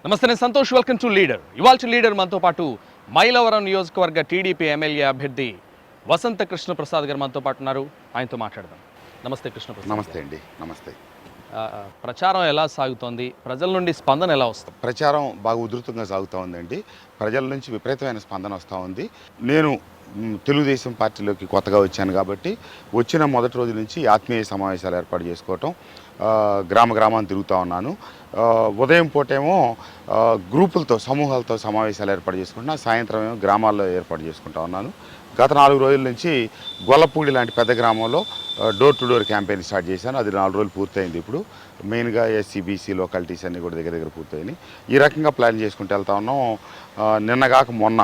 నమస్తే, నేను Santosh. Welcome to leader. ఇవాల్టి లీడర్ మనతో పాటు మైలవరం నియోజకవర్గ టీడీపీ ఎమ్మెల్యే అభ్యర్థి వసంత కృష్ణప్రసాద్ గారు మనతో పాటు ఉన్నారు. ఆయనతో మాట్లాడదాం. నమస్తే కృష్ణప్రసాద్. నమస్తే అండి. నమస్తే. ప్రచారం ఎలా సాగుతోంది? ప్రజల నుండి స్పందన ఎలా వస్తుంది? ప్రచారం బాగా ఉధృతంగా సాగుతూ ఉందండి. ప్రజల నుంచి విపరీతమైన స్పందన వస్తూ ఉంది. నేను తెలుగుదేశం పార్టీలోకి కొత్తగా వచ్చాను కాబట్టి వచ్చిన మొదటి రోజు నుంచి ఆత్మీయ సమావేశాలు ఏర్పాటు చేసుకోవటం, గ్రామాన్ని తిరుగుతూ ఉన్నాను. ఉదయం పూటేమో గ్రూపులతో సమూహాలతో సమావేశాలు ఏర్పాటు చేసుకుంటున్నా, సాయంత్రం ఏమో గ్రామాల్లో ఏర్పాటు చేసుకుంటా ఉన్నాను. గత 4 రోజుల నుంచి గొల్లపూడి లాంటి పెద్ద గ్రామంలో door to door campaign start చేశాను. అది 4 రోజులు పూర్తయింది. ఇప్పుడు మెయిన్గా ఎస్సీ బీసీ లోకాలిటీస్ అన్నీ కూడా దగ్గర పూర్తయినాయి. ఈ రకంగా ప్లాన్ చేసుకుంటూ వెళ్తా ఉన్నాం. నిన్నగాక మొన్న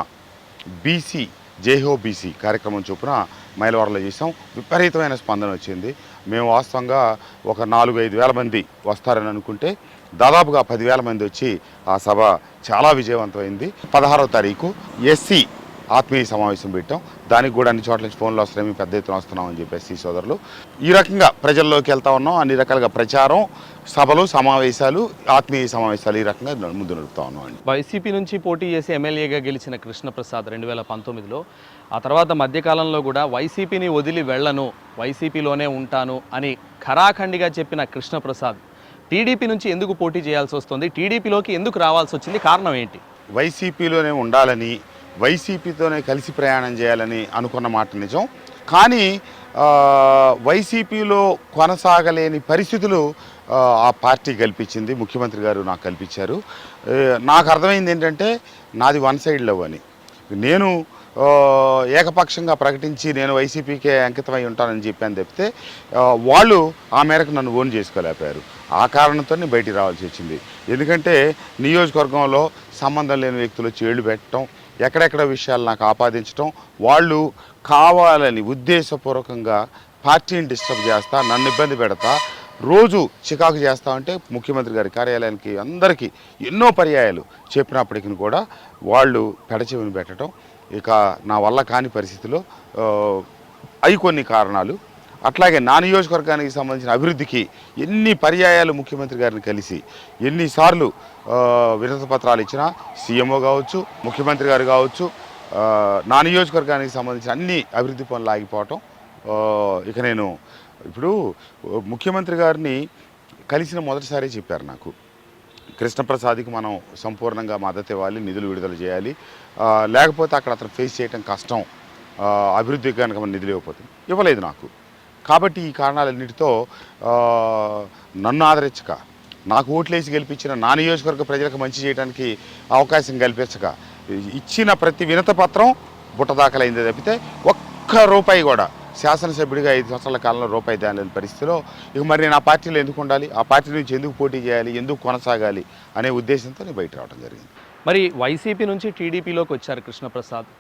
బీసీ జైహో బీసీ కార్యక్రమం చొప్పున మైలవరంలో చేసాం. విపరీతమైన స్పందన వచ్చింది. మేము వాస్తవంగా ఒక 4-5 వేల మంది వస్తారని అనుకుంటే దాదాపుగా 10,000 మంది వచ్చి ఆ సభ చాలా విజయవంతమైంది. 16వ తారీఖు ఎస్సీ ఆత్మీయ సమావేశం పెట్టాం. దానికి కూడా అన్ని చోట్ల నుంచి ఫోన్లు వస్తున్నాయి, మేము పెద్ద ఎత్తున వస్తున్నామని చెప్పేసి సోదరులు. ఈ రకంగా ప్రజల్లోకి వెళ్తా ఉన్నాం. అన్ని రకాలుగా ప్రచారం, సభలు, సమావేశాలు, ఆత్మీయ సమావేశాలు ఈ రకంగా ముందు నడుపుతా ఉన్నాం అండి. వైసీపీ నుంచి పోటీ చేసి ఎమ్మెల్యేగా గెలిచిన కృష్ణప్రసాద్ 2019లో, ఆ తర్వాత మధ్యకాలంలో కూడా వైసీపీని వదిలి వెళ్ళను, వైసీపీలోనే ఉంటాను అని ఖరాఖండిగా చెప్పిన కృష్ణప్రసాద్ టీడీపీ నుంచి ఎందుకు పోటీ చేయాల్సి వస్తుంది? టీడీపీలోకి ఎందుకు రావాల్సి వచ్చింది? కారణం ఏంటి? వైసీపీలోనే ఉండాలని, వైసీపీతోనే కలిసి ప్రయాణం చేయాలని అనుకున్న మాట నిజం. కానీ వైసీపీలో కొనసాగలేని పరిస్థితులు ఆ పార్టీ కల్పించింది. ముఖ్యమంత్రి గారు నాకు కల్పించారు. నాకు అర్థమైంది ఏంటంటే నాది వన్ సైడ్ లవ్ అని. నేను ఏకపక్షంగా ప్రకటించి నేను వైసీపీకే అంకితమై ఉంటానని చెప్పాను తప్పితే వాళ్ళు ఆ మేరకు నన్ను ఓన్ చేసుకోలేకపోయారు. ఆ కారణంతో నేను బయటికి రావాల్సి వచ్చింది. ఎందుకంటే నియోజకవర్గంలో సంబంధం లేని వ్యక్తులు వచ్చి ఏళ్ళు పెట్టడం, ఎక్కడెక్కడ విషయాలు నాకు ఆపాదించడం, వాళ్ళు కావాలని ఉద్దేశపూర్వకంగా పార్టీని డిస్టర్బ్ చేస్తా, నన్ను ఇబ్బంది పెడతా, రోజు చికాకు చేస్తా ఉంటే ముఖ్యమంత్రి గారి కార్యాలయానికి అందరికీ ఎన్నో పర్యాయాలు చెప్పినప్పటికీ కూడా వాళ్ళు పెడచెవిని పెట్టడం, ఇక నా వల్ల కాని పరిస్థితిలో అవి కొన్ని కారణాలు. అట్లాగే నా నియోజకవర్గానికి సంబంధించిన అభివృద్ధికి ఎన్ని పర్యాయాలు ముఖ్యమంత్రి గారిని కలిసి ఎన్నిసార్లు వినతి పత్రాలు ఇచ్చినా సీఎంఓ కావచ్చు, ముఖ్యమంత్రి గారు కావచ్చు, నా నియోజకవర్గానికి సంబంధించిన అన్ని అభివృద్ధి పనులు ఆగిపోవటం. ఇక నేను ఇప్పుడు ముఖ్యమంత్రి గారిని కలిసిన మొదటిసారి చెప్పారు నాకు, కృష్ణప్రసాద్కి మనం సంపూర్ణంగా మద్దతు ఇవ్వాలి, నిధులు విడుదల చేయాలి, లేకపోతే అక్కడ అతను ఫేస్ చేయడం కష్టం, అభివృద్ధికి కనుక మనం నిధులు ఇవ్వలేదు నాకు. కాబట్టి ఈ కారణాలన్నిటితో నన్ను ఆదరించక, నాకు ఓట్లేసి గెలిపించిన నా నియోజకవర్గ ప్రజలకు మంచి చేయడానికి అవకాశం కల్పించక ఇచ్చిన ప్రతి వినతి పత్రం బుట్టదాఖలైంది తప్పితే ఒక్క రూపాయి కూడా శాసనసభ్యుడిగా 5 సంవత్సరాల కాలంలో రూపాయి దాని పరిస్థితిలో ఇక మరి నేను ఆ పార్టీలో ఎందుకు ఉండాలి, ఆ పార్టీ నుంచి ఎందుకు పోటీ చేయాలి, ఎందుకు కొనసాగాలి అనే ఉద్దేశంతో నేను బయట రావడం జరిగింది. మరి వైసీపీ నుంచి టీడీపీలోకి వచ్చారు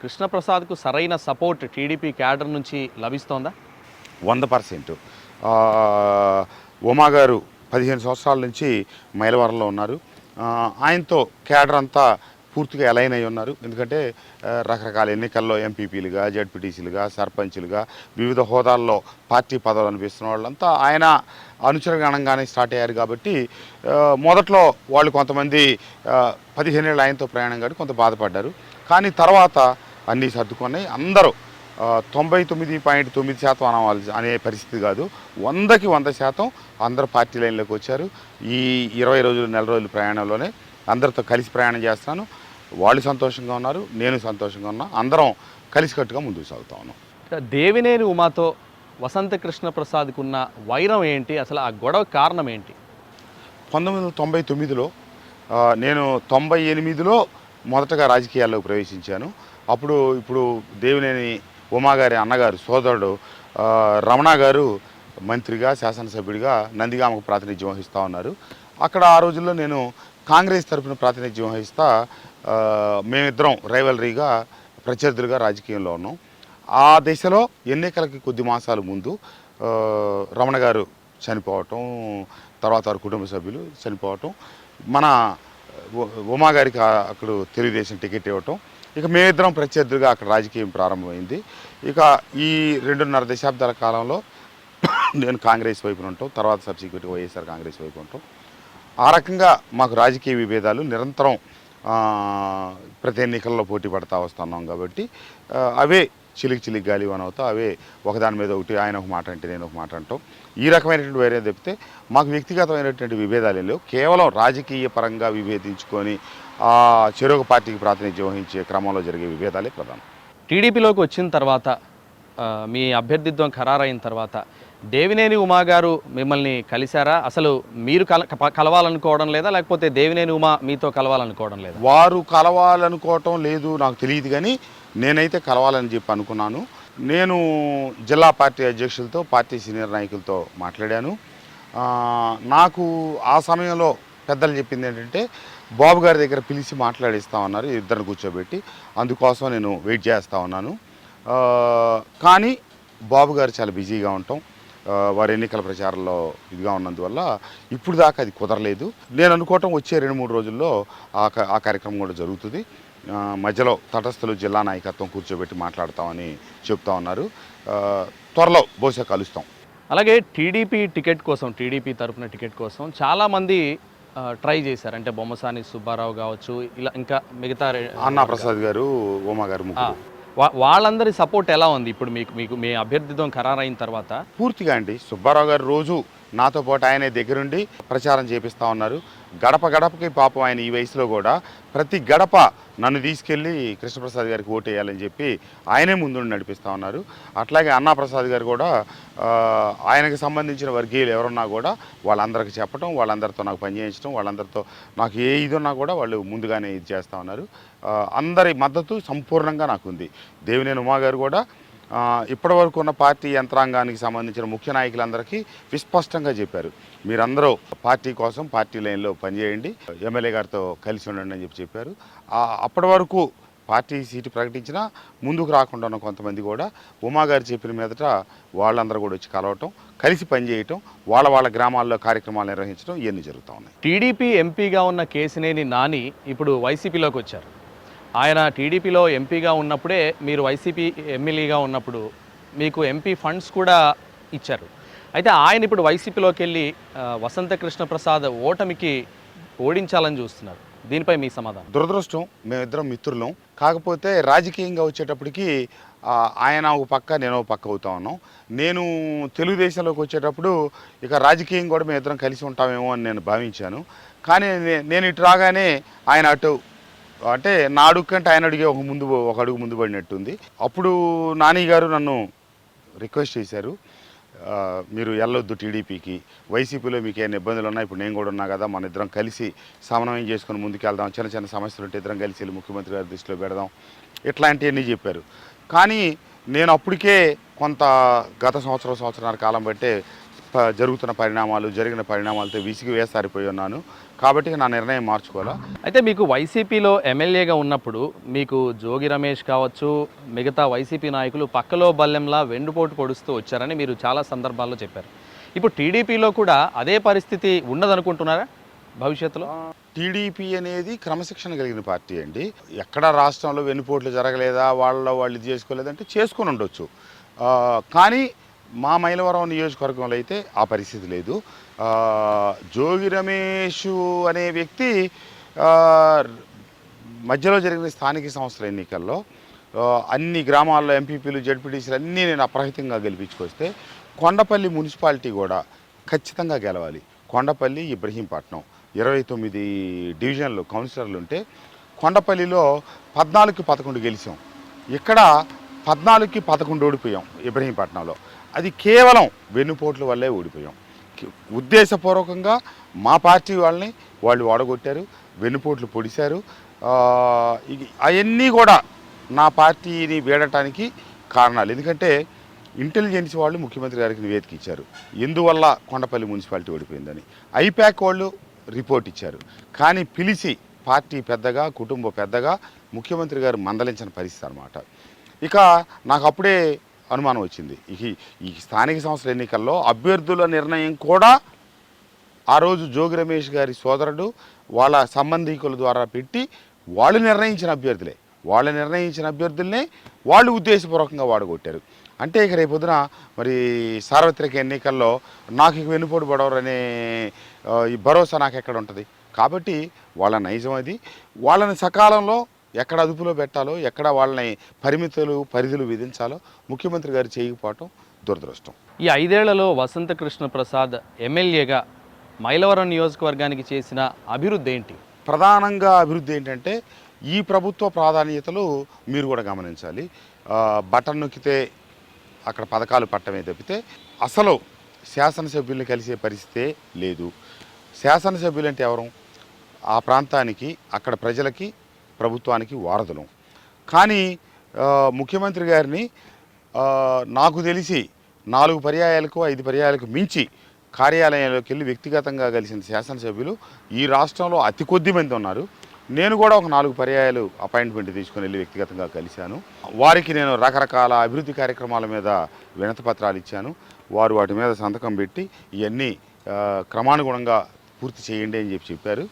కృష్ణప్రసాద్కు సరైన సపోర్ట్ టీడీపీ క్యాడర్ నుంచి లభిస్తోందా? 100%. ఉమా గారు 15 సంవత్సరాల నుంచి మైలవరంలో ఉన్నారు. ఆయనతో క్యాడర్ అంతా పూర్తిగా అలైన్ అయి ఉన్నారు. ఎందుకంటే రకరకాల ఎన్నికల్లో ఎంపీపీలుగా, జడ్పీటీసీలుగా, సర్పంచులుగా వివిధ హోదాల్లో పార్టీ పదవులు అనిపిస్తున్న వాళ్ళంతా ఆయన అనుచరగణంగానే స్టార్ట్ అయ్యారు. కాబట్టి మొదట్లో వాళ్ళు కొంతమంది 15 ఏళ్ళు ఆయనతో ప్రయాణం కాబట్టి కొంత బాధపడ్డారు. కానీ తర్వాత అన్నీ సర్దుకున్నాయి. అందరూ 99.9% అనవాలి అనే పరిస్థితి కాదు, 100కి 100% అందరూ పార్టీ లైన్లోకి వచ్చారు. ఈ 20 రోజులు, నెల రోజుల ప్రయాణంలోనే అందరితో కలిసి ప్రయాణం చేస్తాను. వాళ్ళు సంతోషంగా ఉన్నారు, నేను సంతోషంగా ఉన్నా. అందరం కలిసికట్టుగా ముందుకు సాగుతా ఉన్నాం. దేవినేని ఉమాతో వసంత కృష్ణప్రసాద్కు ఉన్న వైరం ఏంటి? అసలు ఆ గొడవ కారణం ఏంటి? 1999లో నేను 98లో మొదటగా రాజకీయాల్లోకి ప్రవేశించాను. ఇప్పుడు దేవినేని ఉమా గారి అన్నగారు సోదరుడు రమణ గారు మంత్రిగా, శాసనసభ్యుడిగా నందిగామకు ప్రాతినిధ్యం వహిస్తూ ఉన్నారు. అక్కడ ఆ రోజుల్లో నేను కాంగ్రెస్ తరఫున ప్రాతినిధ్యం వహిస్తా, మేమిద్దరం రైవలరీగా, ప్రత్యర్థులుగా రాజకీయంలో ఉన్నాం. ఆ దశలో ఎన్నికలకి కొద్ది మాసాల ముందు రమణ గారు చనిపోవటం, తర్వాత వారి కుటుంబ సభ్యులు చనిపోవటం, మన ఉమా గారికి అక్కడ తెలుగుదేశం టికెట్ ఇవ్వటం, ఇక మేమిద్దరం ప్రత్యర్థులుగా అక్కడ రాజకీయం ప్రారంభమైంది. ఇక ఈ 2.5 దశాబ్దాల కాలంలో నేను కాంగ్రెస్ వైపున ఉంటాం, తర్వాత సబ్సిక్వెంట్గా వైఎస్ఆర్ కాంగ్రెస్ వైపు ఉంటాం. ఆ రకంగా మాకు రాజకీయ విభేదాలు నిరంతరం ప్రతి ఎన్నికల్లో పోటీ పడతా వస్తున్నాం కాబట్టి అవే చిలికి గాలివాన అవుతా అవే ఒకదాని మీద ఒకటి ఆయన ఒక మాట అంటే నేను ఒక మాట అంటాం ఈ రకమైనటువంటి వేరే చెప్తే మాకు వ్యక్తిగతమైనటువంటి విభేదాలు లేవు. కేవలం రాజకీయ పరంగా విభేదించుకొని చెరొక పార్టీకి ప్రాతినిధ్యం వహించే క్రమంలో జరిగే విభేదాలే ప్రధానం. టీడీపీలోకి వచ్చిన తర్వాత మీ అభ్యర్థిత్వం ఖరారైన తర్వాత దేవినేని ఉమా గారు మిమ్మల్ని కలిశారా? అసలు మీరు కలవాలనుకోవడం లేదా, లేకపోతే దేవినేని ఉమా మీతో కలవాలనుకోవడం లేదా? వారు కలవాలనుకోవటం లేదు నాకు తెలియదు, కానీ నేనైతే కలవాలని చెప్పి అనుకున్నాను. నేను జిల్లా పార్టీ అధ్యక్షులతో పార్టీ సీనియర్ నాయకులతో మాట్లాడాను. నాకు ఆ సమయంలో పెద్దలు చెప్పింది ఏంటంటే బాబు గారి దగ్గర పిలిచి మాట్లాడిస్తామన్నారు, ఇద్దరిని కూర్చోబెట్టి. అందుకోసం నేను వెయిట్ చేస్తూ ఉన్నాను. కానీ బాబు గారు చాలా బిజీగా ఉంటాం, వారి ఎన్నికల ప్రచారంలో ఇదిగా ఉన్నందువల్ల ఇప్పుడు దాకా అది కుదరలేదు. నేను అనుకోవటం వచ్చే 2-3 రోజుల్లో ఆ కార్యక్రమం కూడా జరుగుతుంది. మధ్యలో తటస్థులు జిల్లా నాయకత్వం కూర్చోబెట్టి మాట్లాడతామని చెప్తా ఉన్నారు. త్వరలో బహుశా కలుస్తాం. అలాగే టీడీపీ టికెట్ కోసం, టీడీపీ తరఫున టికెట్ కోసం చాలామంది ట్రై చేశారు. అంటే బొమ్మసాని సుబ్బారావు కావచ్చు, ఇలా ఇంకా మిగతా అన్నా ప్రసాద్ గారు, ఉమా గారు, వాళ్ళందరి సపోర్ట్ ఎలా ఉంది ఇప్పుడు మీకు మీ అభ్యర్థిత్వం ఖరారైన తర్వాత? పూర్తిగా అండి. సుబ్బారావు గారు రోజు నాతో పాటు ఆయనే దగ్గరుండి ప్రచారం చేపిస్తూ ఉన్నారు. గడప గడపకి పాపం ఆయన ఈ వయసులో కూడా ప్రతి గడప నన్ను తీసుకెళ్ళి కృష్ణప్రసాద్ గారికి ఓటు వేయాలని చెప్పి ఆయనే ముందుండి నడిపిస్తూ ఉన్నారు. అట్లాగే అన్నాప్రసాద్ గారు కూడా ఆయనకు సంబంధించిన వర్గీయులు ఎవరున్నా కూడా వాళ్ళందరికీ చెప్పడం, వాళ్ళందరితో నాకు పనిచేయించడం, వాళ్ళందరితో నాకు ఏ ఇది ఉన్నా కూడా వాళ్ళు ముందుగానే ఇది చేస్తూ ఉన్నారు. అందరి మద్దతు సంపూర్ణంగా నాకు ఉంది. దేవినేని ఉమా గారు కూడా ఇప్పటి వరకు ఉన్న పార్టీ యంత్రాంగానికి సంబంధించిన ముఖ్య నాయకులందరికీ విస్పష్టంగా చెప్పారు, మీరందరూ పార్టీ కోసం పార్టీ లైన్లో పనిచేయండి, ఎమ్మెల్యే గారితో కలిసి ఉండండి అని చెప్పారు. అప్పటి వరకు పార్టీ సీటు ప్రకటించినా ముందుకు రాకుండా ఉన్న కొంతమంది కూడా ఉమా గారు చెప్పిన మీదట వాళ్ళందరూ కూడా వచ్చి కలవటం, కలిసి పనిచేయటం, వాళ్ళ గ్రామాల్లో కార్యక్రమాలు నిర్వహించడం ఇవన్నీ జరుగుతూ ఉన్నాయి. టీడీపీ ఎంపీగా ఉన్న కేసినేని నాని ఇప్పుడు వైసీపీలోకి వచ్చారు. ఆయన టీడీపీలో ఎంపీగా ఉన్నప్పుడే మీరు వైసీపీ ఎమ్మెల్యేగా ఉన్నప్పుడు మీకు ఎంపీ ఫండ్స్ కూడా ఇచ్చారు. అయితే ఆయన ఇప్పుడు వైసీపీలోకి వెళ్ళి వసంత కృష్ణ ప్రసాద్ ఓటమికి ఓడించాలని చూస్తున్నారు. దీనిపై మీ సమాధానం? దురదృష్టం, మేమిద్దరం మిత్రులం. కాకపోతే రాజకీయంగా వచ్చేటప్పటికి ఆయన ఒక పక్క, నేను ఒక పక్క అవుతా ఉన్నాం. నేను తెలుగుదేశంలోకి వచ్చేటప్పుడు ఇక రాజకీయం కూడా మేమిద్దరం కలిసి ఉంటామేమో అని నేను భావించాను. కానీ నేను ఇటు రాగానే ఆయన అటు, అంటే నా అడుగు కంటే ఆయన అడిగే ఒక అడుగు ముందు పడినట్టుంది. అప్పుడు నాని గారు నన్ను రిక్వెస్ట్ చేశారు, మీరు వెళ్ళొద్దు టీడీపీకి, వైసీపీలో మీకు ఏమైనా ఇబ్బందులు ఉన్నాయి, ఇప్పుడు నేను కూడా ఉన్నా కదా, మన ఇద్దరం కలిసి సమన్వయం చేసుకుని ముందుకు వెళ్దాం, చిన్న చిన్న సమస్యలు ఉంటే ఇద్దరం కలిసి వెళ్ళి ముఖ్యమంత్రి గారి దృష్టిలో పెడదాం, ఇట్లాంటివన్నీ చెప్పారు. కానీ నేను అప్పటికే కొంత గత సంవత్సరాల కాలం బట్టే జరిగిన పరిణామాలతో విసిగి వేసారిపోయి ఉన్నాను. కాబట్టి నా నిర్ణయం మార్చుకోవాలా. అయితే మీకు వైసీపీలో ఎమ్మెల్యేగా ఉన్నప్పుడు మీకు జోగి రమేష్ కావచ్చు, మిగతా వైసీపీ నాయకులు పక్కలో బల్లెంలా వెండుపోటు పొడుస్తూ వచ్చారని మీరు చాలా సందర్భాల్లో చెప్పారు. ఇప్పుడు టీడీపీలో కూడా అదే పరిస్థితి ఉండదనుకుంటున్నారా భవిష్యత్తులో? టీడీపీ అనేది క్రమశిక్షణ కలిగిన పార్టీ అండి. ఎక్కడ రాష్ట్రంలో వెన్నుపోట్లు జరగలేదా, వాళ్ళు ఇది చేసుకోలేదంటే చేసుకొని ఉండొచ్చు. కానీ మా మైలవరం నియోజకవర్గంలో అయితే ఆ పరిస్థితి లేదు. జోగి రమేష్ అనే వ్యక్తి మధ్యలో జరిగిన స్థానిక సంస్థల ఎన్నికల్లో అన్ని గ్రామాల్లో ఎంపీపీలు, జడ్పీటీసీలు అన్నీ నేను అప్రహితంగా గెలిపించుకొస్తే కొండపల్లి మున్సిపాలిటీ కూడా ఖచ్చితంగా గెలవాలి. కొండపల్లి, ఇబ్రహీంపట్నం 29 డివిజన్లు కౌన్సిలర్లు ఉంటే కొండపల్లిలో 14కి 11 గెలిచాం. ఇక్కడ 14కి 11 ఓడిపోయాం ఇబ్రహీంపట్నంలో. అది కేవలం వెన్నుపోట్ల వల్లే ఓడిపోయాం. ఉద్దేశపూర్వకంగా మా పార్టీ వాళ్ళని వాళ్ళు ఓడగొట్టారు, వెన్నుపోట్లు పొడిశారు. అవన్నీ కూడా నా పార్టీని వీడటానికి కారణాలు. ఎందుకంటే ఇంటెలిజెన్స్ వాళ్ళు ముఖ్యమంత్రి గారికి నివేదిక ఇచ్చారు, ఎందువల్ల కొండపల్లి మున్సిపాలిటీ ఓడిపోయిందని. ఐపాక్ వాళ్ళు రిపోర్ట్ ఇచ్చారు. కానీ పిలిచి పార్టీ పెద్దగా, కుటుంబ పెద్దగా ముఖ్యమంత్రి గారు మందలించిన పరిస్థితి అన్నమాట. ఇక నాకు అప్పుడే అనుమానం వచ్చింది, ఈ స్థానిక సంస్థల ఎన్నికల్లో అభ్యర్థుల నిర్ణయం కూడా ఆ రోజు జోగి రమేష్ గారి సోదరుడు వాళ్ళ సంబంధికుల ద్వారా పెట్టి వాళ్ళు నిర్ణయించిన అభ్యర్థులనే వాళ్ళు ఉద్దేశపూర్వకంగా వాడగొట్టారు. అంటే ఇక రేపొద్దున మరి సార్వత్రిక ఎన్నికల్లో నాకు ఇక వెన్నుపోటు పడవరనే ఈ భరోసా నాకు ఎక్కడ ఉంటుంది. కాబట్టి వాళ్ళ నైజం అది. వాళ్ళని సకాలంలో ఎక్కడ అదుపులో పెట్టాలో, ఎక్కడ వాళ్ళని పరిధులు విధించాలో ముఖ్యమంత్రి గారు చేయకపోవటం దురదృష్టం. ఈ 5 ఏళ్లలో వసంత కృష్ణ ప్రసాద్ ఎమ్మెల్యేగా మైలవరం నియోజకవర్గానికి చేసిన అభివృద్ధి ఏంటి? ప్రధానంగా అభివృద్ధి ఏంటంటే ఈ ప్రభుత్వ ప్రాధాన్యతలు మీరు కూడా గమనించాలి. బటన్ నొక్కితే అక్కడ పథకాలు పట్టమే తప్పితే అసలు శాసనసభ్యుల్ని కలిసే పరిస్థితే లేదు. శాసనసభ్యులు అంటే ఎవరు? ఆ ప్రాంతానికి, అక్కడ ప్రజలకి, ప్రభుత్వానికి వారధులం. కానీ ముఖ్యమంత్రి గారిని నాకు తెలిసి 4 పర్యాయాలకు 5 పర్యాయాలకు మించి కార్యాలయంలోకి వెళ్ళి వ్యక్తిగతంగా కలిసిన శాసనసభ్యులు ఈ రాష్ట్రంలో అతి కొద్ది మంది ఉన్నారు. నేను కూడా ఒక 4 పర్యాయాలు అపాయింట్మెంట్ తీసుకుని వెళ్ళి వ్యక్తిగతంగా కలిశాను. వారికి నేను రకరకాల అభివృద్ధి కార్యక్రమాల మీద వినతిపత్రాలు ఇచ్చాను. వారు వాటి మీద సంతకం పెట్టి ఇవన్నీ క్రమానుగుణంగా పూర్తి చేయండి అని చెప్పారు.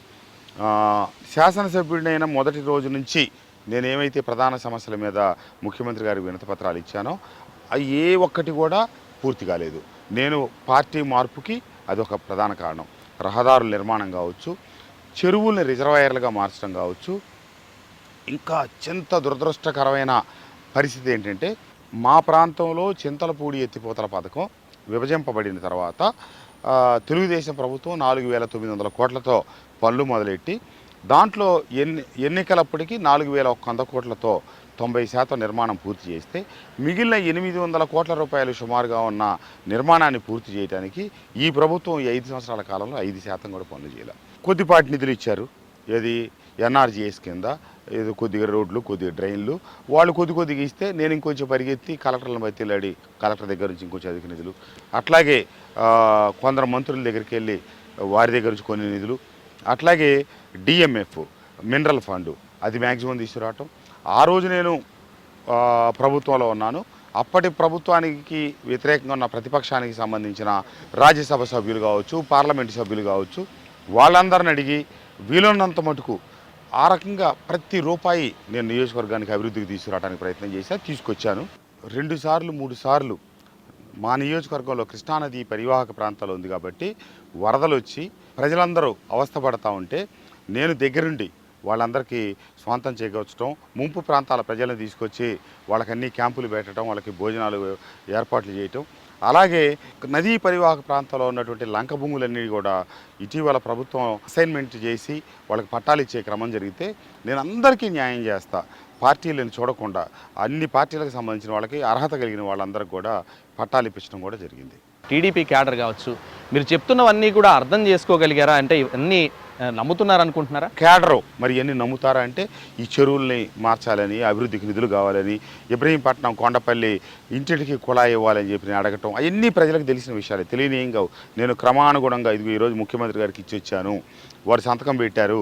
శాసనసభ్యుడినైన మొదటి రోజు నుంచి నేనేమైతే ప్రధాన సమస్యల మీద ముఖ్యమంత్రి గారికి వినతిపత్రాలు ఇచ్చానో అవి ఏ ఒక్కటి కూడా పూర్తి కాలేదు. నేను పార్టీ మార్పుకి అదొక ప్రధాన కారణం. రహదారుల నిర్మాణం కావచ్చు, చెరువుల్ని రిజర్వాయర్లుగా మార్చడం కావచ్చు. ఇంకా అత్యంత దురదృష్టకరమైన పరిస్థితి ఏంటంటే మా ప్రాంతంలో చింతలపూడి ఎత్తిపోతల పథకం విభజింపబడిన తర్వాత తెలుగుదేశం ప్రభుత్వం 4,900 కోట్లతో పనులు మొదలెట్టి దాంట్లో ఎన్నికలప్పటికీ 4,100 కోట్లతో 90% నిర్మాణం పూర్తి చేస్తే మిగిలిన 800 కోట్ల రూపాయలు సుమారుగా ఉన్న నిర్మాణాన్ని పూర్తి చేయడానికి ఈ ప్రభుత్వం ఈ 5 సంవత్సరాల కాలంలో 5% కూడా పనులు చేయలేదు. కొద్దిపాటి నిధులు ఇచ్చారు. ఏది ఎన్ఆర్జీఎస్ కింద ఏదో కొద్దిగా రోడ్లు, కొద్దిగా డ్రైన్లు వాళ్ళు కొద్దిగా ఇస్తే నేను ఇంకొంచెం పరిగెత్తి కలెక్టర్లను బతిలాడి కలెక్టర్ దగ్గర నుంచి ఇంకొంచెం అధిక నిధులు, అట్లాగే కొందరు మంత్రుల దగ్గరికి వెళ్ళి వారి దగ్గర నుంచి కొన్ని నిధులు, అట్లాగే డిఎంఎఫ్ మినరల్ ఫండ్ అది మ్యాక్సిమం తీసుకురావటం. ఆ రోజు నేను ప్రభుత్వంలో ఉన్నాను. అప్పటి ప్రభుత్వానికి వ్యతిరేకంగా ఉన్న ప్రతిపక్షానికి సంబంధించిన రాజ్యసభ సభ్యులు కావచ్చు, పార్లమెంటు సభ్యులు కావచ్చు, వాళ్ళందరిని అడిగి వీలున్నంత మటుకు ఆ రకంగా ప్రతి రూపాయి నేను నియోజకవర్గానికి అభివృద్ధికి తీసుకురావడానికి ప్రయత్నం చేశాను, తీసుకొచ్చాను. 2 సార్లు 3 సార్లు మా నియోజకవర్గంలో కృష్ణానది పరివాహక ప్రాంతాలు ఉంది కాబట్టి వరదలు వచ్చి ప్రజలందరూ అవస్థపడతా ఉంటే నేను దగ్గరుండి వాళ్ళందరికీ స్వాంతం చేకూర్చడం, ముంపు ప్రాంతాల ప్రజలను తీసుకొచ్చి వాళ్ళకన్నీ క్యాంపులు పెట్టడం, వాళ్ళకి భోజనాలు ఏర్పాట్లు చేయటం. అలాగే నదీ పరివాహక ప్రాంతంలో ఉన్నటువంటి లంక భూములన్నీ కూడా ఇటీవల ప్రభుత్వం అసైన్మెంట్ చేసి వాళ్ళకి పట్టాలు ఇచ్చే క్రమం జరిగితే నేను అందరికీ న్యాయం చేస్తా. పార్టీలను చూడకుండా అన్ని పార్టీలకు సంబంధించిన వాళ్ళకి అర్హత కలిగిన వాళ్ళందరికీ కూడా పట్టాలు ఇప్పించడం కూడా జరిగింది. టీడీపీ క్యాడర్ కావచ్చు, మీరు చెప్తున్నవన్నీ కూడా అర్థం చేసుకోగలిగారా? అంటే ఇవన్నీ నమ్ముతున్నారనుకుంటున్నారా? క్యాడరు మరి ఎన్ని నమ్ముతారా అంటే ఈ చెరువుల్ని మార్చాలని, అభివృద్ధికి నిధులు కావాలని, ఇబ్రహీంపట్నం కొండపల్లి ఇంటికి కుళాయి ఇవ్వాలని చెప్పి నేను అడగటం అవన్నీ ప్రజలకు తెలిసిన విషయాలే, తెలియని ఏం కావు. నేను క్రమానుగుణంగా ఇది ఈరోజు ముఖ్యమంత్రి గారికి ఇచ్చి వచ్చాను, వారు సంతకం పెట్టారు,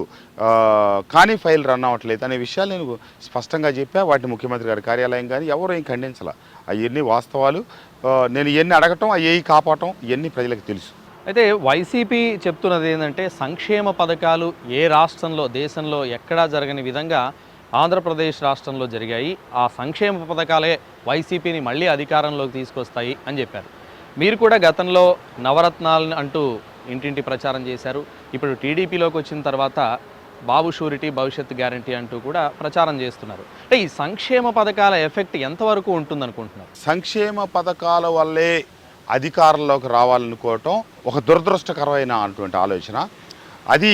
కానీ ఫైల్ రన్ అవ్వట్లేదు అనే విషయాలు నేను స్పష్టంగా చెప్పా. వాటిని ముఖ్యమంత్రి గారి కార్యాలయం కానీ ఎవరు ఏం ఖండించాల. అవన్నీ వాస్తవాలు. నేను ఇవన్నీ అడగటం, అవి కాపాడటం ఇవన్నీ ప్రజలకు తెలుసు. అయితే వైసీపీ చెప్తున్నది ఏంటంటే సంక్షేమ పథకాలు ఏ రాష్ట్రంలో, దేశంలో ఎక్కడా జరగని విధంగా ఆంధ్రప్రదేశ్ రాష్ట్రంలో జరిగాయి. ఆ సంక్షేమ పథకాలే వైసీపీని మళ్ళీ అధికారంలోకి తీసుకొస్తాయి అని చెప్పారు. మీరు కూడా గతంలో నవరత్నాలను అంటూ ఇంటింటి ప్రచారం చేశారు. ఇప్పుడు టీడీపీలోకి వచ్చిన తర్వాత బాబు షూరిటీ, భవిష్యత్ గ్యారంటీ అంటూ కూడా ప్రచారం చేస్తున్నారు. అంటే ఈ సంక్షేమ పథకాల ఎఫెక్ట్ ఎంతవరకు ఉంటుందనుకుంటున్నారు? సంక్షేమ పథకాల వల్లే అధికారంలోకి రావాలనుకోవటం ఒక దురదృష్టకరమైన అటువంటి ఆలోచన. అది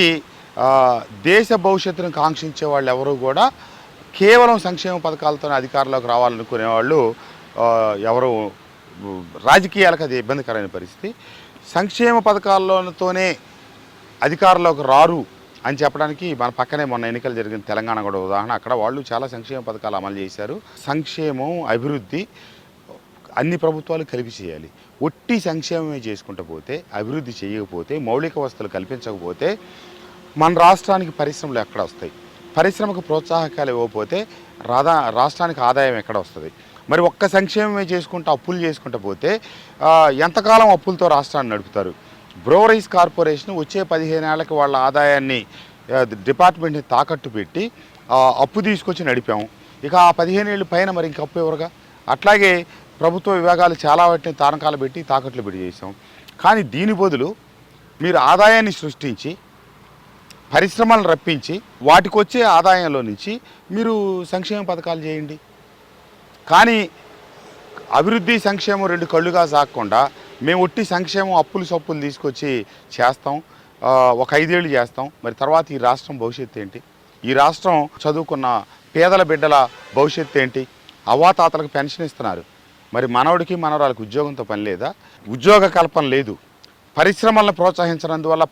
దేశ భవిష్యత్తును కాంక్షించే వాళ్ళు ఎవరు కూడా కేవలం సంక్షేమ పథకాలతోనే అధికారంలోకి రావాలనుకునే వాళ్ళు ఎవరు రాజకీయాలకు అది ఇబ్బందికరమైన పరిస్థితి. సంక్షేమ పథకాలతోనే అధికారంలోకి రారు అని చెప్పడానికి మన పక్కనే మొన్న ఎన్నికలు జరిగిన తెలంగాణ కూడా ఉదాహరణ. అక్కడ వాళ్ళు చాలా సంక్షేమ పథకాలు అమలు చేశారు. సంక్షేమం, అభివృద్ధి అన్ని ప్రభుత్వాలు కలిపి చేయాలి. ఒట్టి సంక్షేమమే చేసుకుంటూ పోతే, అభివృద్ధి చేయకపోతే, మౌలిక వసతులు కల్పించకపోతే మన రాష్ట్రానికి పరిశ్రమలు ఎక్కడ వస్తాయి? పరిశ్రమకు ప్రోత్సాహకాలు ఇవ్వకపోతే రాష్ట్రానికి ఆదాయం ఎక్కడ వస్తుంది? మరి ఒక్క సంక్షేమమే చేసుకుంటూ అప్పులు చేసుకుంటూ పోతే ఎంతకాలం అప్పులతో రాష్ట్రాన్ని నడుపుతారు? బ్రోవరీస్ కార్పొరేషన్ వచ్చే 15 ఏళ్ళకి వాళ్ళ ఆదాయాన్ని డిపార్ట్మెంట్ని తాకట్టు పెట్టి అప్పు తీసుకొచ్చి నడిపాము. ఇక ఆ 15 ఏళ్ళు పైన మరి ఇంక అప్పు ఎవరుగా? అట్లాగే ప్రభుత్వ విభాగాలు చాలా వాటిని తారకాలు పెట్టి తాకట్లు పెట్టి చేసాం. కానీ దీని బదులు మీరు ఆదాయాన్ని సృష్టించి పరిశ్రమలను రప్పించి వాటికి వచ్చే ఆదాయంలో నుంచి మీరు సంక్షేమ పథకాలు చేయండి. కానీ అభివృద్ధి సంక్షేమం రెండు కళ్ళుగా సాగకుండా మేము ఒట్టి సంక్షేమం అప్పులు సప్పులు తీసుకొచ్చి చేస్తాం, ఒక 5 ఏళ్ళు చేస్తాం. మరి తర్వాత ఈ రాష్ట్రం భవిష్యత్తు ఏంటి? ఈ రాష్ట్రం చదువుకున్న పేదల బిడ్డల భవిష్యత్తు ఏంటి? అవ్వాతాతలకు పెన్షన్ ఇస్తున్నారు, మరి మనవడికి మనవరాలకు ఉద్యోగంతో పని లేదా? ఉద్యోగ కల్పన లేదు. పరిశ్రమలను ప్రోత్సహించినందువల్ల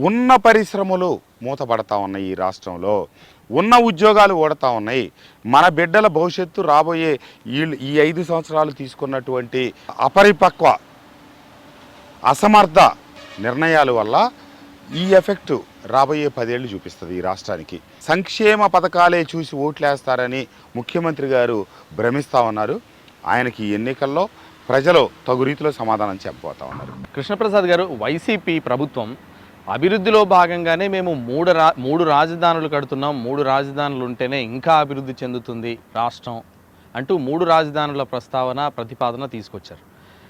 ఉన్న పరిశ్రమలు మూతపడతా ఉన్నాయి. ఈ రాష్ట్రంలో ఉన్న ఉద్యోగాలు ఓడతా ఉన్నాయి. మన బిడ్డల భవిష్యత్తు రాబోయే ఈ 5 సంవత్సరాలు తీసుకున్నటువంటి అపరిపక్వ అసమర్థ నిర్ణయాల వల్ల ఈ ఎఫెక్ట్ రాబోయే 10 ఏళ్ళు చూపిస్తుంది ఈ రాష్ట్రానికి. సంక్షేమ పథకాలే చూసి ఓట్లేస్తారని ముఖ్యమంత్రి గారు భ్రమిస్తూ ఉన్నారు. ఆయనకి ఎన్నికల్లో ప్రజలు తగు రీతిలో సమాధానం చెప్పబోతా ఉన్నారు. కృష్ణప్రసాద్ గారు, వైసీపీ ప్రభుత్వం అభివృద్ధిలో భాగంగానే మేము మూడు రాజధానులు కడుతున్నాం, 3 రాజధానులు ఉంటేనే ఇంకా అభివృద్ధి చెందుతుంది రాష్ట్రం అంటూ 3 రాజధానుల ప్రతిపాదన తీసుకొచ్చారు.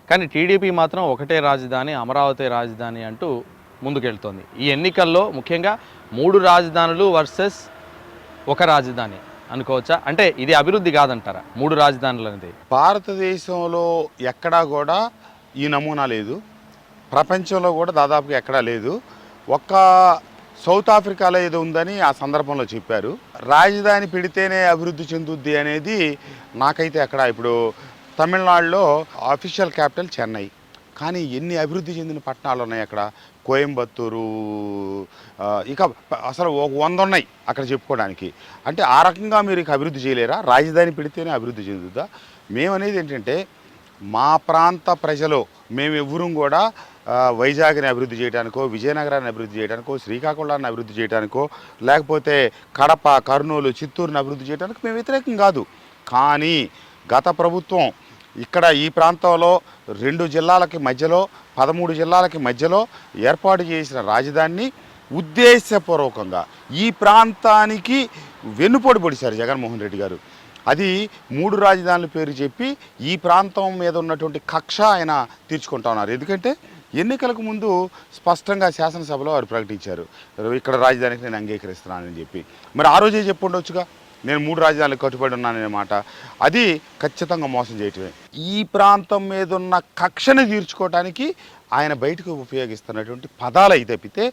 కానీ టీడీపీ మాత్రం ఒకటే రాజధాని, అమరావతి రాజధాని అంటూ ముందుకెళ్తోంది. ఈ ఎన్నికల్లో ముఖ్యంగా 3 రాజధానులు వర్సెస్ ఒక రాజధాని అనుకోవచ్చా? అంటే ఇది అభివృద్ధి కాదంటారా 3 రాజధానులు అనేది? భారతదేశంలో ఎక్కడా కూడా ఈ నమూనా లేదు, ప్రపంచంలో కూడా దాదాపుగా ఎక్కడా లేదు. ఒక్క సౌత్ ఆఫ్రికాలో ఏదో ఉందని ఆ సందర్భంలో చెప్పారు. రాజధాని పెడితేనే అభివృద్ధి చెందుద్ది అనేది నాకైతే ఎక్కడ. ఇప్పుడు తమిళనాడులో అఫీషియల్ క్యాపిటల్ చెన్నై, కానీ ఎన్ని అభివృద్ధి చెందిన పట్టణాలు ఉన్నాయి అక్కడ. కోయంబత్తూరు, ఇక అసలు 100 ఉన్నాయి అక్కడ చెప్పుకోవడానికి. అంటే ఆ రకంగా మీరు ఇక అభివృద్ధి చేయలేరా? రాజధాని పెడితేనే అభివృద్ధి చెందుద్దా? మేమనేది ఏంటంటే మా ప్రాంత ప్రజలు మేమెవ్వరూ కూడా వైజాగ్ని అభివృద్ధి చేయడానికో, విజయనగరాన్ని అభివృద్ధి చేయడానికో, శ్రీకాకుళాన్ని అభివృద్ధి చేయడానికో, లేకపోతే కడప, కర్నూలు, చిత్తూరుని అభివృద్ధి చేయడానికి మేము వ్యతిరేకం కాదు. కానీ గత ప్రభుత్వం ఇక్కడ ఈ ప్రాంతంలో 2 జిల్లాలకి మధ్యలో 13 జిల్లాలకి మధ్యలో ఏర్పాటు చేసిన రాజధానిని ఉద్దేశపూర్వకంగా ఈ ప్రాంతానికి వెన్నుపోటు పొడిచారు జగన్మోహన్ రెడ్డి గారు. అది 3 రాజధానుల పేరు చెప్పి ఈ ప్రాంతం మీద ఉన్నటువంటి కక్ష ఆయన తీర్చుకుంటా ఉన్నారు. ఎందుకంటే ఎన్నికలకు ముందు స్పష్టంగా శాసనసభలో వారు ప్రకటించారు, ఇక్కడ రాజధానికి నేను అంగీకరిస్తున్నానని చెప్పి. మరి ఆ రోజే చెప్పి ఉండొచ్చుగా, నేను 3 రాజధానులకు కట్టుబడి ఉన్నాననే మాట. అది ఖచ్చితంగా మోసం చేయటమే. ఈ ప్రాంతం మీద ఉన్న కక్షను తీర్చుకోవడానికి ఆయన బయటకు ఉపయోగిస్తున్నటువంటి పదాలు అయితే తప్పితే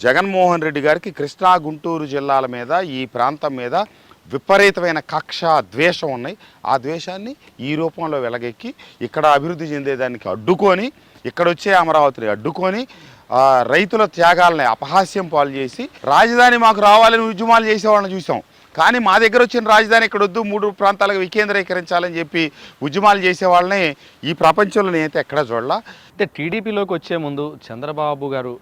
జగన్మోహన్ రెడ్డి గారికి కృష్ణా, గుంటూరు జిల్లాల మీద, ఈ ప్రాంతం మీద విపరీతమైన కక్ష, ద్వేషం ఉన్నాయి. ఆ ద్వేషాన్ని ఈ రూపంలో వెలగెక్కి ఇక్కడ అభివృద్ధి చెందేదానికి అడ్డుకొని, ఇక్కడ వచ్చే అమరావతిని అడ్డుకొని, రైతుల త్యాగాలని అపహాస్యం పాలు చేసి రాజధాని మాకు రావాలని ఉద్యమాలు చేసేవాళ్ళని చూసాం. కానీ మా దగ్గర వచ్చిన రాజధాని ఇక్కడ వద్దు, 3 ప్రాంతాలకు వికేంద్రీకరించాలని చెప్పి ఉద్యమాలు చేసేవాళ్ళని ఈ ప్రపంచంలో నేనైతే ఎక్కడా చూడలా. అంటే టీడీపీలోకి వచ్చే ముందు చంద్రబాబు గారు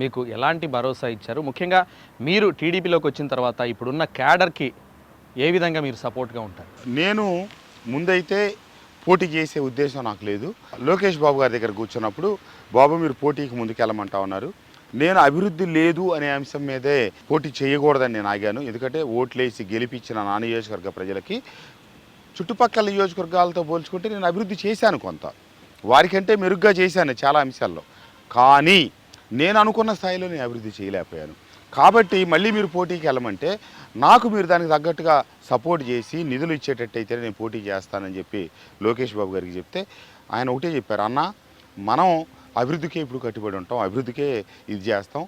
మీకు ఎలాంటి భరోసా ఇచ్చారు? ముఖ్యంగా మీరు టీడీపీలోకి వచ్చిన తర్వాత ఇప్పుడున్న క్యాడర్కి ఏ విధంగా మీరు సపోర్ట్గా ఉంటారు? నేను ముందైతే పోటీ చేసే ఉద్దేశం నాకు లేదు. లోకేష్ బాబు గారి దగ్గర కూర్చున్నప్పుడు, బాబు మీరు పోటీకి ముందుకెళ్ళమంటా ఉన్నారు. నేను అభివృద్ధి లేదు అనే అంశం మీదే పోటీ చేయకూడదని నేను ఆగాను. ఎందుకంటే ఓట్లేసి గెలిపించిన నా నియోజకవర్గ ప్రజలకి చుట్టుపక్కల నియోజకవర్గాలతో పోల్చుకుంటే నేను అభివృద్ధి చేశాను, కొంత వారికంటే మెరుగ్గా చేశాను చాలా అంశాల్లో. కానీ నేను అనుకున్న స్థాయిలో నేను అభివృద్ధి చేయలేకపోయాను. కాబట్టి మళ్ళీ మీరు పోటీకి వెళ్ళమంటే నాకు మీరు దానికి తగ్గట్టుగా సపోర్ట్ చేసి నిధులు ఇచ్చేటట్టయితే నేను పోటీ చేస్తానని చెప్పి లోకేష్ బాబు గారికి చెప్తే ఆయన ఒకటే చెప్పారు, అన్న మనం అభివృద్ధికే ఇప్పుడు కట్టుబడి ఉంటాం, అభివృద్ధికే ఇది చేస్తాం,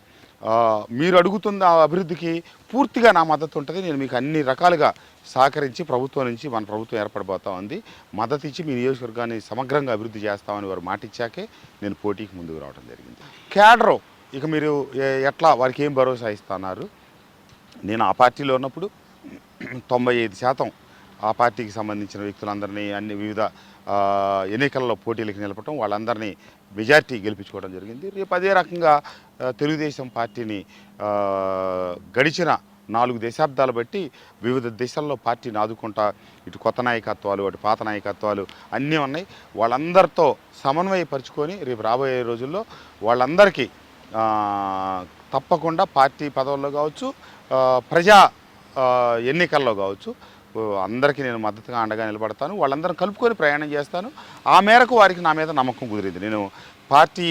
మీరు అడుగుతున్న అభివృద్ధికి పూర్తిగా నా మద్దతు ఉంటుంది, నేను మీకు అన్ని రకాలుగా సహకరించి ప్రభుత్వం నుంచి మన ప్రభుత్వం ఏర్పడబోతా ఉంది, మద్దతు ఇచ్చి మీ నియోజకవర్గాన్ని సమగ్రంగా అభివృద్ధి చేస్తామని వారు మాట ఇచ్చాకే నేను పోటీకి ముందుకు రావడం జరిగింది. క్యాడరు ఇక మీరు ఎట్లా వారికి ఏం భరోసా ఇస్తున్నారు? నేను ఆ పార్టీలో ఉన్నప్పుడు 95% ఆ పార్టీకి సంబంధించిన వ్యక్తులందరినీ అన్ని వివిధ ఎన్నికల్లో పోటీలకు నిలపడం, వాళ్ళందరినీ మెజార్టీ గెలిపించుకోవడం జరిగింది. రేపు అదే రకంగా తెలుగుదేశం పార్టీని గడిచిన 4 దశాబ్దాలు బట్టి వివిధ దిశల్లో పార్టీని ఆదుకుంటా, ఇటు కొత్త నాయకత్వాలు, అటు పాత నాయకత్వాలు అన్నీ ఉన్నాయి. వాళ్ళందరితో సమన్వయపరుచుకొని రేపు రాబోయే రోజుల్లో వాళ్ళందరికీ తప్పకుండా పార్టీ పదవుల్లో కావచ్చు, ప్రజా ఎన్నికల్లో కావచ్చు అందరికీ నేను మద్దతుగా అండగా నిలబడతాను. వాళ్ళందరం కలుపుకొని ప్రయాణం చేస్తాను. ఆ మేరకు వారికి నా మీద నమ్మకం కుదిరింది. నేను పార్టీ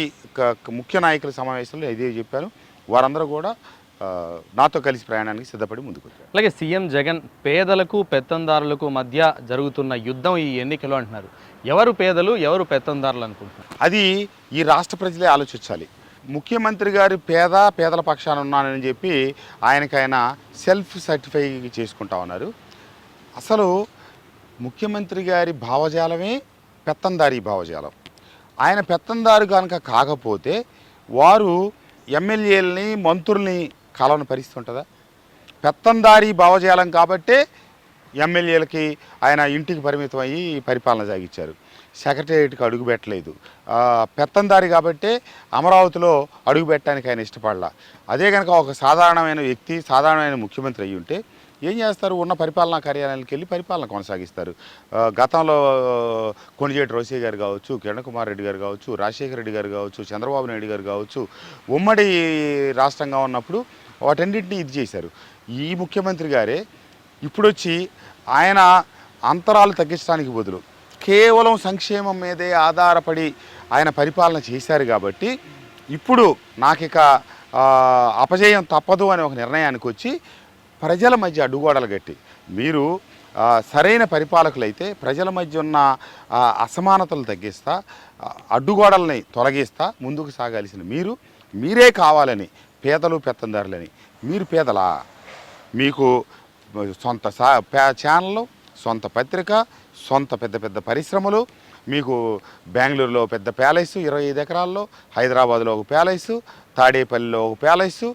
ముఖ్య నాయకుల సమావేశంలో ఇదే చెప్పాను. వారందరూ కూడా నాతో కలిసి ప్రయాణానికి సిద్ధపడి ముందుకు వచ్చారు. అలాగే సీఎం జగన్ పేదలకు పెత్తందారులకు మధ్య జరుగుతున్న యుద్ధం ఈ ఎన్నికలు అంటున్నారు. ఎవరు పేదలు, ఎవరు పెత్తందారులు అనుకుంటున్నారు? అది ఈ రాష్ట్ర ప్రజలే ఆలోచించాలి. ముఖ్యమంత్రి గారు పేదల పక్షాన ఉన్నానని చెప్పి ఆయన సెల్ఫ్ సర్టిఫై చేసుకుంటా ఉన్నారు. అసలు ముఖ్యమంత్రి గారి భావజాలమే పెత్తందారీ భావజాలం. ఆయన పెత్తందారు కనుక కాకపోతే వారు ఎమ్మెల్యేలని మంత్రుల్ని కలవని పరిస్థితి ఉంటుందా? పెత్తందారీ భావజాలం కాబట్టే ఎమ్మెల్యేలకి ఆయన ఇంటికి పరిమితం అయ్యి పరిపాలన సాగించారు. సెక్రటేరియట్కి అడుగు పెట్టలేదు. పెత్తందారి కాబట్టే అమరావతిలో అడుగు పెట్టడానికి ఆయన ఇష్టపడలా. అదే కనుక ఒక సాధారణమైన వ్యక్తి, సాధారణమైన ముఖ్యమంత్రి అయ్యి ఉంటే ఏం చేస్తారు? ఉన్న పరిపాలనా కార్యాలయానికి వెళ్ళి పరిపాలన కొనసాగిస్తారు. గతంలో కొణిజేటి రోసయ్య గారు కావచ్చు, కిరణ్ కుమార్ రెడ్డి గారు కావచ్చు, రాజశేఖర రెడ్డి గారు కావచ్చు, చంద్రబాబు నాయుడు గారు కావచ్చు, ఉమ్మడి రాష్ట్రంగా ఉన్నప్పుడు వాటన్నింటినీ ఇది చేశారు. ఈ ముఖ్యమంత్రి గారే ఇప్పుడు వచ్చి ఆయన అంతరాలు తగ్గించడానికి బదులు కేవలం సంక్షేమం మీదే ఆధారపడి ఆయన పరిపాలన చేశారు. కాబట్టి ఇప్పుడు నాకిక అపజయం తప్పదు అని ఒక నిర్ణయానికి వచ్చి ప్రజల మధ్య అడ్డుగోడలు కట్టి మీరు సరైన పరిపాలకులైతే ప్రజల మధ్య ఉన్న అసమానతలు తగ్గిస్తా, అడ్డుగోడల్ని తొలగిస్తా ముందుకు సాగాల్సిన మీరే కావాలని పేదలు పెత్తందారులని. మీరు పేదలా? మీకు సొంత ఛానళ్ళు, సొంత పత్రిక, సొంత పెద్ద పెద్ద పరిశ్రమలు, మీకు బెంగళూరులో పెద్ద ప్యాలెస్ 25 ఎకరాల్లో, హైదరాబాద్లో ఒక ప్యాలెస్, తాడేపల్లిలో ఒక ప్యాలెస్,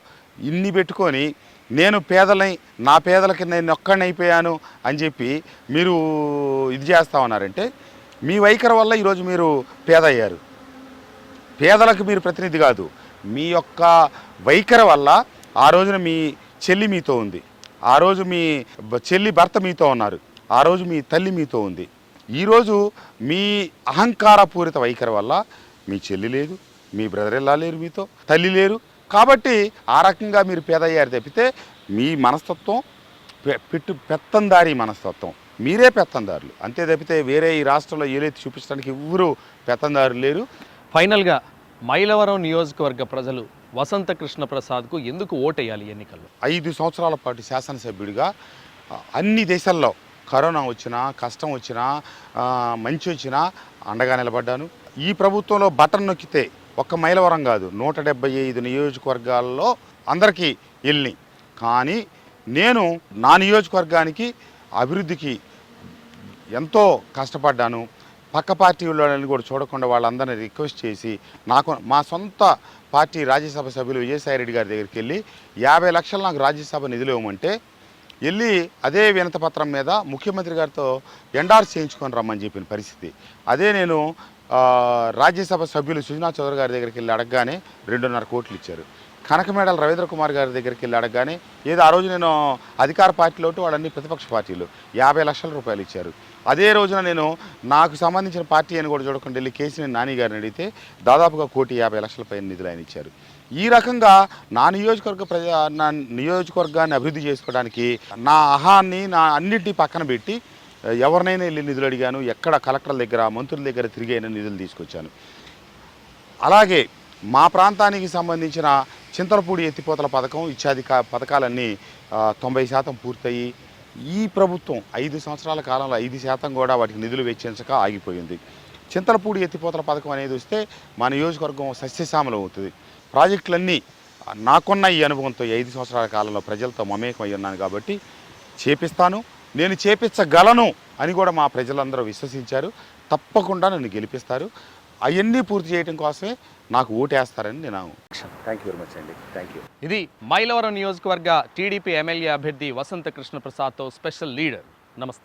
ఇన్ని పెట్టుకొని నేను పేదలని, నా పేదలకి నేను ఒక్కడిని అయిపోయాను అని చెప్పి మీరు ఇది చేస్తా ఉన్నారంటే మీ వైఖరి వల్ల ఈరోజు మీరు పేద అయ్యారు. పేదలకు మీరు ప్రతినిధి కాదు. మీ యొక్క వైఖరి వల్ల ఆ రోజున మీ చెల్లి మీతో ఉంది, ఆ రోజు మీ చెల్లి భర్త మీతో ఉన్నారు, ఆ రోజు మీ తల్లి మీతో ఉంది. ఈరోజు మీ అహంకారపూరిత వైఖరి వల్ల మీ చెల్లి లేదు, మీ బ్రదర్ ఇలా లేరు, మీతో తల్లి లేరు. కాబట్టి ఆ రకంగా మీరు పేద అయ్యారు తప్పితే మీ మనస్తత్వం పెత్తందారీ మనస్తత్వం. మీరే పెత్తందారులు అంతే తప్పితే వేరే ఈ రాష్ట్రంలో ఏలైతే చూపించడానికి ఎవరు పెత్తందారులు లేరు. ఫైనల్గా మైలవరం నియోజకవర్గ ప్రజలు వసంత కృష్ణ ప్రసాద్కు ఎందుకు ఓటేయాలి ఎన్నికల్లో? 5 సంవత్సరాల పాటు శాసనసభ్యుడిగా అన్ని దేశాల్లో కరోనా వచ్చినా, కష్టం వచ్చినా, మంచి వచ్చినా అండగా నిలబడ్డాను. ఈ ప్రభుత్వంలో బటన్ నొక్కితే ఒక్క మైలవరం కాదు 175 నియోజకవర్గాల్లో అందరికీ వెళ్ళి. కానీ నేను నా నియోజకవర్గానికి అభివృద్ధికి ఎంతో కష్టపడ్డాను. పక్క పార్టీ వాళ్ళని కూడా చూడకుండా వాళ్ళందరినీ రిక్వెస్ట్ చేసి మా సొంత పార్టీ రాజ్యసభ సభ్యులు విజయసాయిరెడ్డి గారి దగ్గరికి వెళ్ళి 50 లక్షలు నాకు రాజ్యసభ నిధులు ఇవ్వమంటే వెళ్ళి అదే వినతపత్రం మీద ముఖ్యమంత్రి గారితో ఎండార్స్ చేయించుకొని రమ్మని చెప్పిన పరిస్థితి. అదే నేను రాజ్యసభ సభ్యులు సుజనా చౌదరి గారి దగ్గరికి వెళ్ళి అడగగానే 2.5 కోట్లు ఇచ్చారు. కనకమేడల రవీంద్ర కుమార్ గారి దగ్గరికి వెళ్ళి అడగగానే ఏదో ఆ రోజు నేను అధికార పార్టీలో వాళ్ళన్ని ప్రతిపక్ష పార్టీలు 50 లక్షల రూపాయలు ఇచ్చారు. అదే రోజున నేను నాకు సంబంధించిన పార్టీ అని కూడా చూడకుండా వెళ్ళి కేసీఆర్ నాని గారిని అడిగితే దాదాపుగా 1,50,00,000 పైన నిధులు ఆయన ఇచ్చారు. ఈ రకంగా నా నియోజకవర్గాన్ని అభివృద్ధి చేసుకోవడానికి నా అహాన్ని నా అన్నింటినీ పక్కన పెట్టి ఎవరినైనా వెళ్ళి నిధులు అడిగాను. ఎక్కడ కలెక్టర్ల దగ్గర, మంత్రుల దగ్గర తిరిగి అయినా నిధులు తీసుకొచ్చాను. అలాగే మా ప్రాంతానికి సంబంధించిన చింతలపూడి ఎత్తిపోతల పథకం ఇత్యాది పథకాలన్నీ 90% పూర్తయి ఈ ప్రభుత్వం 5 సంవత్సరాల కాలంలో 5% కూడా వాటికి నిధులు వెచ్చించక ఆగిపోయింది. చింతలపూడి ఎత్తిపోతల పథకం అనేది వస్తే మా నియోజకవర్గం సస్యశ్యామలం అవుతుంది. ప్రాజెక్టులన్నీ నాకున్న ఈ అనుభవంతో 5 సంవత్సరాల కాలంలో ప్రజలతో మమేకం అయి ఉన్నాను కాబట్టి చేపిస్తాను, నేను చేపించగలను అని కూడా మా ప్రజలందరూ విశ్వసించారు. తప్పకుండా నన్ను గెలిపిస్తారు. అవన్నీ పూర్తి చేయడం కోసమే నాకు ఓటేస్తారని నేను. థ్యాంక్ యూ వెరీ మచ్ అండి. Thank you. ఇది మైలవరం నియోజకవర్గ టీడీపీ ఎమ్మెల్యే అభ్యర్థి వసంత కృష్ణ ప్రసాద్తో స్పెషల్ లీడర్. నమస్తే.